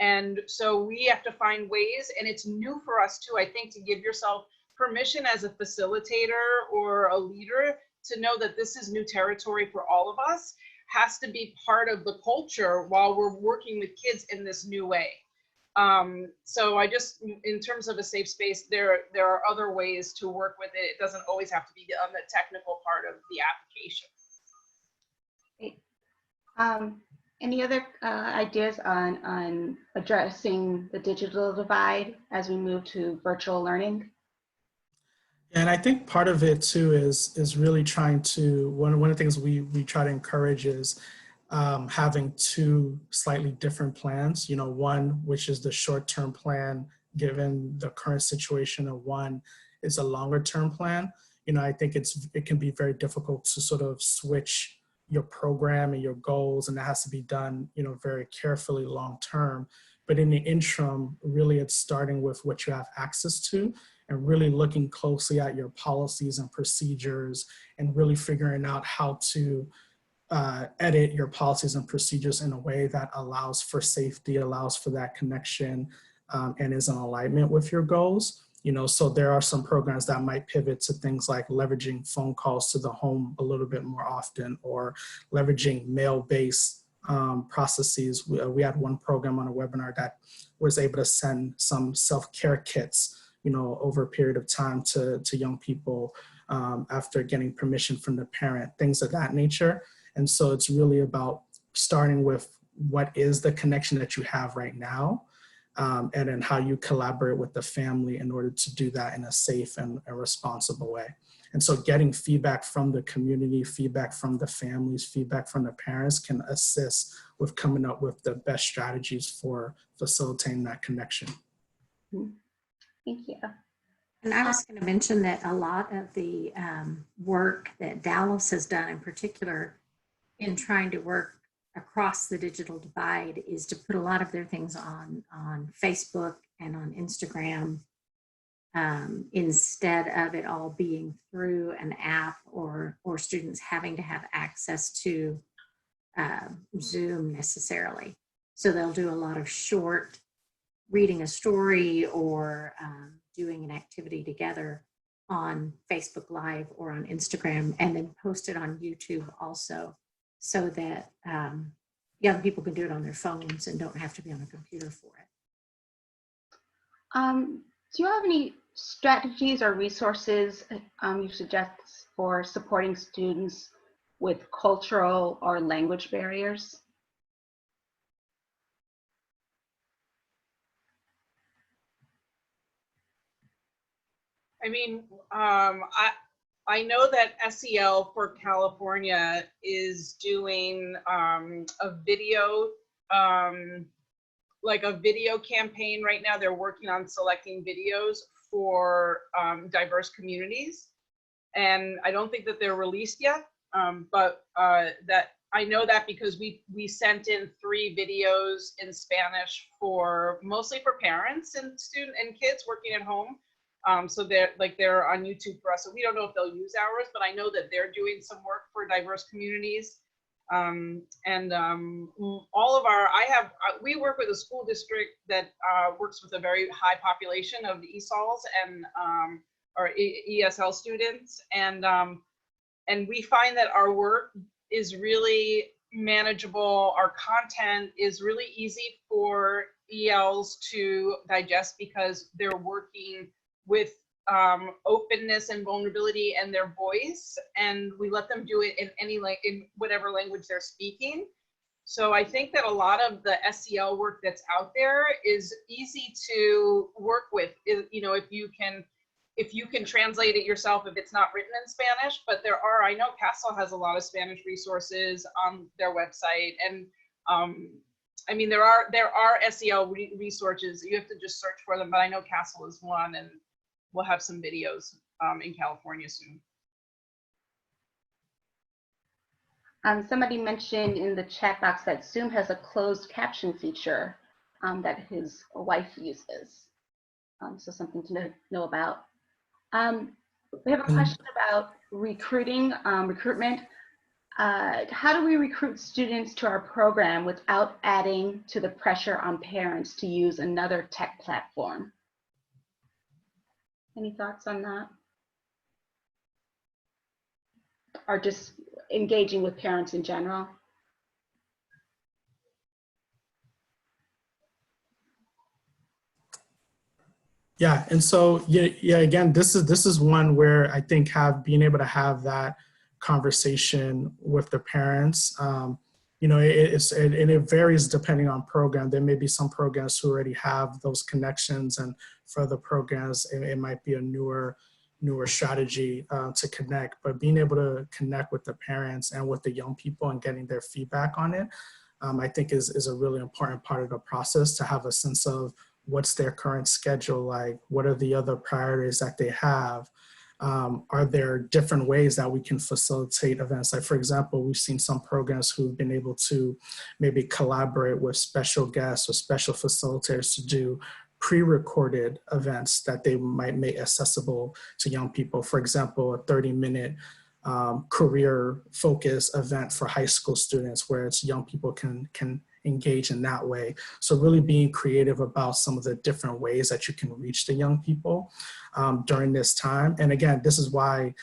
And so we have to find ways, and it's new for us too, I think, to give yourself permission as a facilitator or a leader to know that this is new territory for all of us, has to be part of the culture while we're working with kids in this new way. So I just, in terms of a safe space, there are other ways to work with it. It doesn't always have to be on the technical part of the application. Great. Any other ideas on addressing the digital divide as we move to virtual learning? And I think part of it too is really trying to, one of the things we try to encourage is having two slightly different plans. One which is the short-term plan given the current situation, and one is a longer-term plan. I think it can be very difficult to sort of switch your program and your goals, and that has to be done, very carefully long-term. But in the interim, really it's starting with what you have access to, and really looking closely at your policies and procedures, and really figuring out how to edit your policies and procedures in a way that allows for safety, allows for that connection, and is in alignment with your goals. So there are some programs that might pivot to things like leveraging phone calls to the home a little bit more often, or leveraging mail-based processes. We had one program on a webinar that was able to send some self-care kits, over a period of time to young people after getting permission from the parent, things of that nature. And so it's really about starting with what is the connection that you have right now, and then how you collaborate with the family in order to do that in a safe and a responsible way. And so getting feedback from the community, feedback from the families, feedback from the parents can assist with coming up with the best strategies for facilitating that connection. Thank you. And I was going to mention that a lot of the work that Dallas has done in particular in trying to work across the digital divide is to put a lot of their things on Facebook and on Instagram, instead of it all being through an app or students having to have access to Zoom necessarily. So they'll do a lot of short reading a story or doing an activity together on Facebook Live or on Instagram, and then post it on YouTube also, so that young people can do it on their phones and don't have to be on a computer for it. Do you have any strategies or resources you suggest for supporting students with cultural or language barriers? I mean, I know that SEL for California is doing a video, like a video campaign right now. They're working on selecting videos for diverse communities. And I don't think that they're released yet, but that I know that because we sent in 3 videos in Spanish mostly for parents and kids working at home. So they're on YouTube for us. So we don't know if they'll use ours, but I know that they're doing some work for diverse communities. All of we work with a school district that works with a very high population of ESOLs and or ESL students. And we find that our work is really manageable. Our content is really easy for ELs to digest because they're working with openness and vulnerability and their voice, and we let them do it in in whatever language they're speaking. So I think that a lot of the SEL work that's out there is easy to work with. You know, if you can translate it yourself, if it's not written in Spanish. But there are, I know CASEL has a lot of Spanish resources on their website, and I mean, there are SEL resources. You have to just search for them, but I know CASEL is one, and we'll have some videos in California soon. Somebody mentioned in the chat box that Zoom has a closed caption feature that his wife uses. So something to know about. We have a question about recruitment. How do we recruit students to our program without adding to the pressure on parents to use another tech platform? Any thoughts on that? Or just engaging with parents in general? Yeah, and so yeah, again, this is one where I think being able to have that conversation with the parents. You know, it varies depending on program. There may be some programs who already have those connections, and for other programs, it might be a newer strategy to connect. But being able to connect with the parents and with the young people and getting their feedback on it, I think is a really important part of the process, to have a sense of what's their current schedule like, what are the other priorities that they have. Are there different ways that we can facilitate events? Like, for example, we've seen some programs who've been able to maybe collaborate with special guests or special facilitators to do pre-recorded events that they might make accessible to young people. For example, a 30-minute career focus event for high school students where it's young people can engage in that way. So really being creative about some of the different ways that you can reach the young people during this time. And again, this is why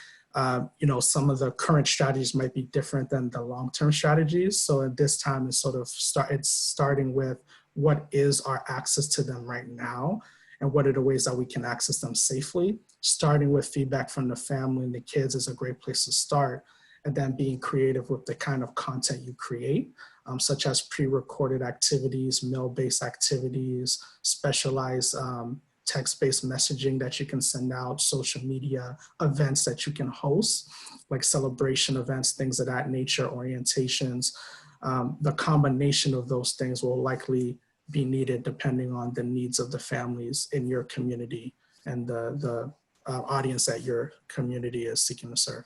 you know, some of the current strategies might be different than the long-term strategies. So at this time, it's sort of starting with what is our access to them right now, and what are the ways that we can access them safely. Starting with feedback from the family and the kids is a great place to start, and then being creative with the kind of content you create, such as pre-recorded activities, mail-based activities, specialized text-based messaging that you can send out, social media events that you can host, like celebration events, things of that nature, orientations. The combination of those things will likely be needed depending on the needs of the families in your community and the audience that your community is seeking to serve.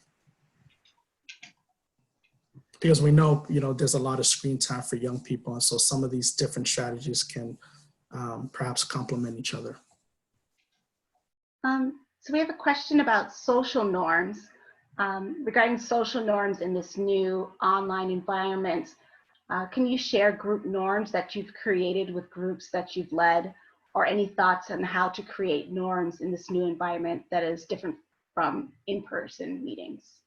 Because we know, you know, there's a lot of screen time for young people, and so some of these different strategies can perhaps complement each other. So we have a question about social norms. Regarding social norms in this new online environment, can you share group norms that you've created with groups that you've led, or any thoughts on how to create norms in this new environment that is different from in-person meetings?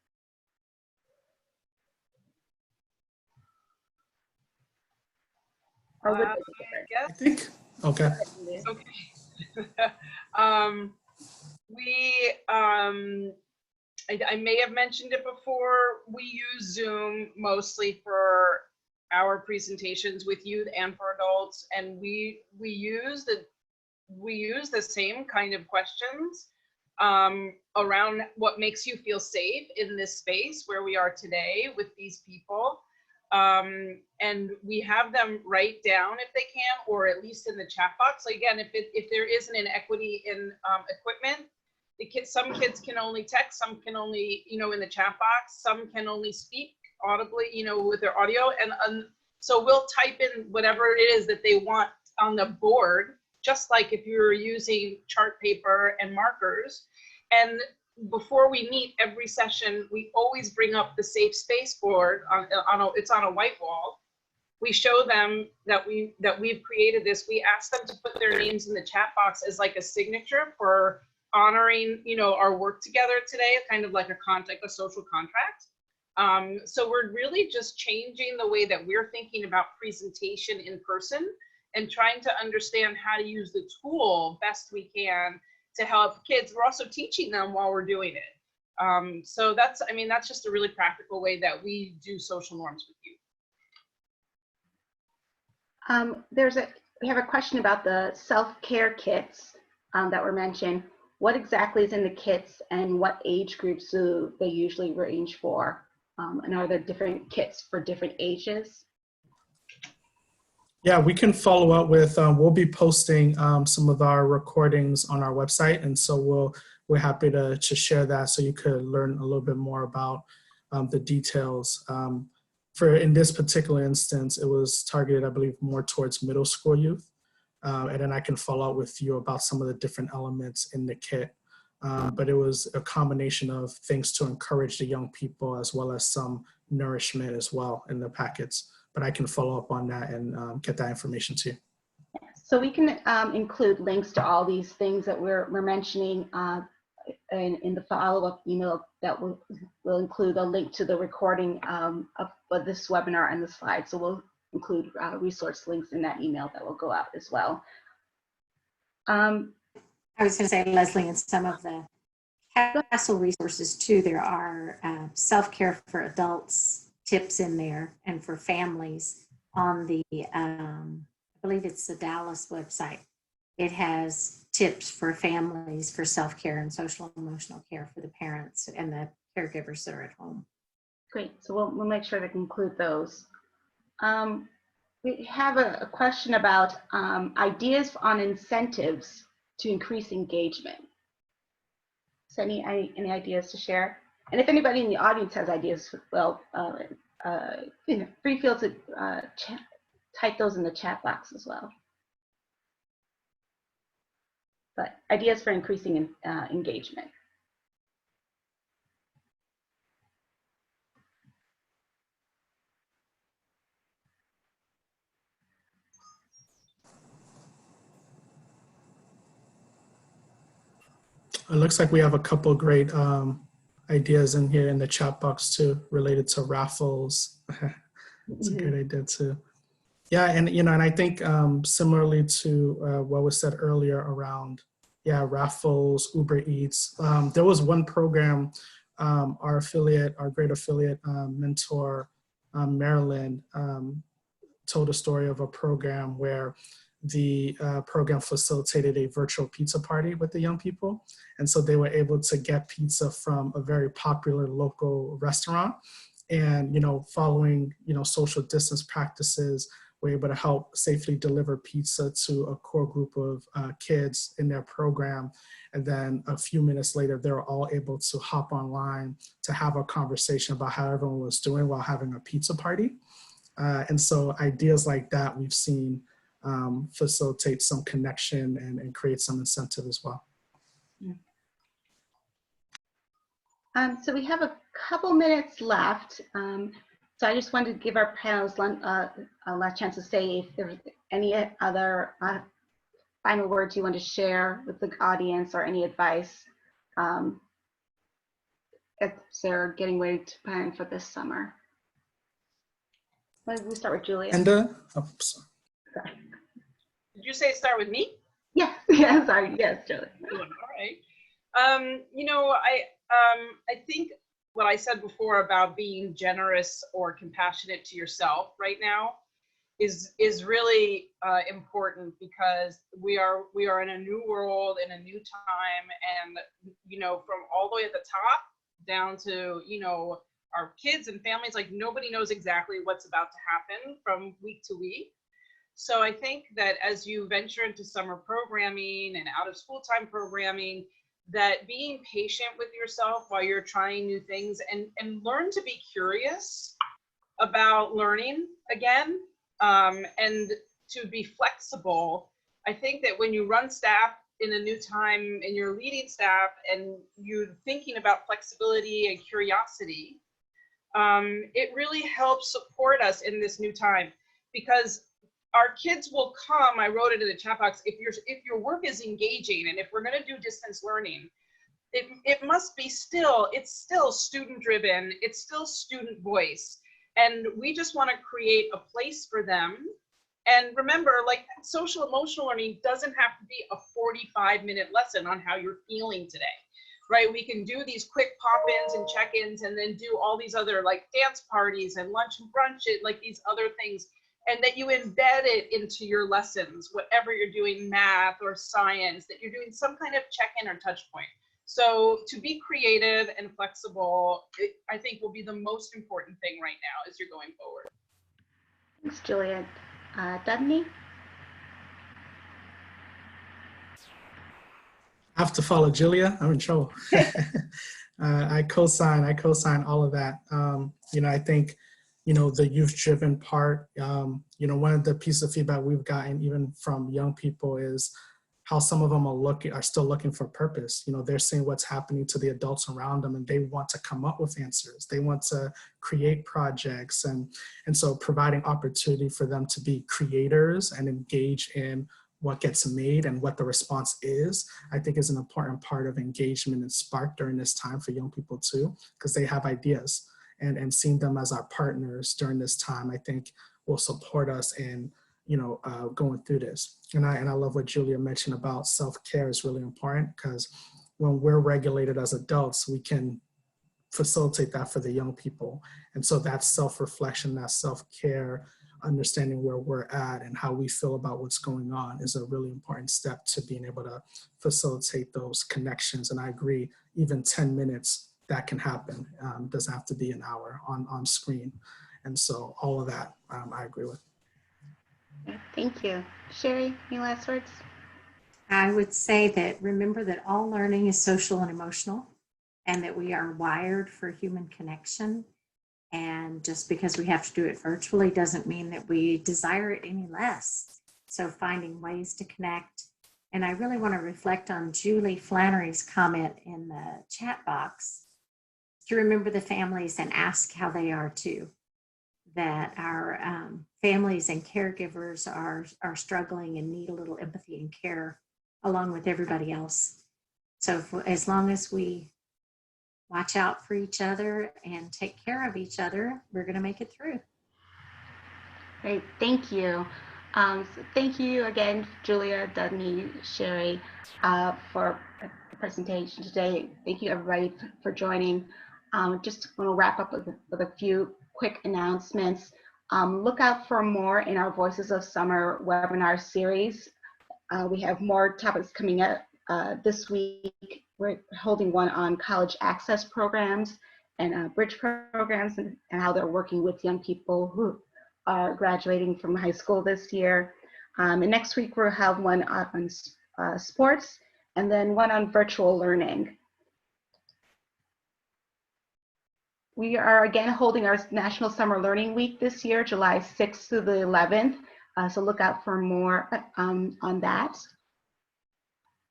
Or would they be different? I think, okay. I may have mentioned it before. We use Zoom mostly for our presentations with youth and for adults, and we use the same kind of questions around what makes you feel safe in this space where we are today with these people. And we have them write down if they can, or at least in the chat box. So again, if there is an inequity in equipment, some kids can only text, some can only, you know, in the chat box, some can only speak audibly, you know, with their audio. And so we'll type in whatever it is that they want on the board, just like if you're using chart paper and markers. And before we meet every session, we always bring up the safe space board it's on a white wall. We show them that we've created this. We ask them to put their names in the chat box as like a signature for honoring, you know, our work together today, kind of like a social contract. So we're really just changing the way that we're thinking about presentation in person and trying to understand how to use the tool best we can to help kids. We're also teaching them while we're doing it. So that's just a really practical way that we do social norms with you. We have a question about the self-care kits that were mentioned. What exactly is in the kits and what age groups do they usually range for? And are there different kits for different ages? Yeah, we can follow up with, we'll be posting some of our recordings on our website. And so we're happy to share that so you could learn a little bit more about the details. In this particular instance, it was targeted, I believe, more towards middle school youth. And then I can follow up with you about some of the different elements in the kit. But it was a combination of things to encourage the young people as well as some nourishment as well in the packets. But I can follow up on that and get that information to you. So we can include links to all these things that we're mentioning in the follow-up email that will include a link to the recording of this webinar and the slides. So we'll include resource links in that email that will go out as well. I was going to say, Leslie, in some of the CASEL resources too, there are self-care for adults tips in there and for families on the, I believe it's the Dallas website. It has tips for families for self-care and social and emotional care for the parents and the caregivers that are at home. Great, so we'll make sure to include those. We have a question about ideas on incentives to increase engagement. So any ideas to share? And if anybody in the audience has ideas, well, free to type those in the chat box as well. But ideas for increasing engagement. It looks like we have a couple great ideas in here in the chat box too, related to raffles. It's a good idea too. Yeah, and and I think similarly to what was said earlier around, raffles, Uber Eats. There was one program, our great affiliate, Mentor Maryland, told a story of a program where the program facilitated a virtual pizza party with the young people. And so they were able to get pizza from a very popular local restaurant. And, following, social distance practices, we're able to help safely deliver pizza to a core group of kids in their program. And then a few minutes later, they were all able to hop online to have a conversation about how everyone was doing while having a pizza party. And so ideas like that we've seen facilitate some connection and create some incentive as well. So we have a couple minutes left. So I just wanted to give our panelists a last chance to say if there's any other final words you want to share with the audience or any advice if they're getting ready to plan for this summer. We'll start with Julia. And sorry. Did you say start with me? Yeah, sorry, yes, Julia. All right. I think what I said before about being generous or compassionate to yourself right now is really important, because we are in a new world, in a new time, and from all the way at the top down to our kids and families, like nobody knows exactly what's about to happen from week to week. So I think that as you venture into summer programming and out of school time programming, that being patient with yourself while you're trying new things and learn to be curious about learning again, and to be flexible. I think that when you run staff in a new time and you're leading staff and you're thinking about flexibility and curiosity, it really helps support us in this new time, because our kids will come. I wrote it in the chat box. If your work is engaging, and if we're going to do distance learning, it must be it's still student driven. It's still student voice. And we just want to create a place for them. And remember, like, social emotional learning doesn't have to be a 45-minute lesson on how you're feeling today, right? We can do these quick pop-ins and check-ins, and then do all these other like dance parties and lunch and brunch, like these other things. and that you embed it into your lessons, whatever you're doing, math or science, that you're doing some kind of check-in or touch point. So to be creative and flexible, I think will be the most important thing right now as you're going forward. Thanks, Julia. Dudney? I have to follow Julia. I'm in trouble. I co-sign all of that. I think, the youth-driven part, one of the pieces of feedback we've gotten even from young people is how some of them are still looking for purpose. They're seeing what's happening to the adults around them and they want to come up with answers. They want to create projects. And so providing opportunity for them to be creators and engage in what gets made and what the response is, I think is an important part of engagement and spark during this time for young people too, because they have ideas, and seeing them as our partners during this time, I think will support us in, going through this. And I love what Julia mentioned about self-care is really important, because when we're regulated as adults, we can facilitate that for the young people. And so that self-reflection, that self-care, understanding where we're at and how we feel about what's going on is a really important step to being able to facilitate those connections. And I agree, even 10 minutes, that can happen. Doesn't have to be an hour on screen. And so all of that, I agree with. Thank you. Sherry, any last words? I would say that remember that all learning is social and emotional, and that we are wired for human connection. And just because we have to do it virtually doesn't mean that we desire it any less. So finding ways to connect. And I really want to reflect on Julie Flannery's comment in the chat box to remember the families and ask how they are too. That our families and caregivers are struggling and need a little empathy and care along with everybody else. So as long as we watch out for each other and take care of each other, we're going to make it through. Great, thank you. So thank you again, Julia, Dudney, Sherry, for the presentation today. Thank you everybody for joining. Just want to wrap up with a few quick announcements. Look out for more in our Voices of Summer webinar series. We have more topics coming up this week. We're holding one on college access programs and bridge programs and how they're working with young people who are graduating from high school this year. And next week we'll have one on sports and then one on virtual learning. We are again holding our National Summer Learning Week this year, July 6th through the 11th. So look out for more on that.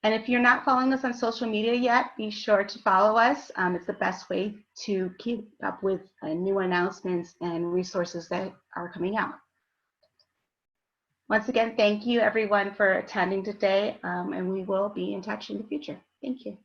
And if you're not following us on social media yet, be sure to follow us. It's the best way to keep up with new announcements and resources that are coming out. Once again, thank you everyone for attending today, and we will be in touch in the future. Thank you.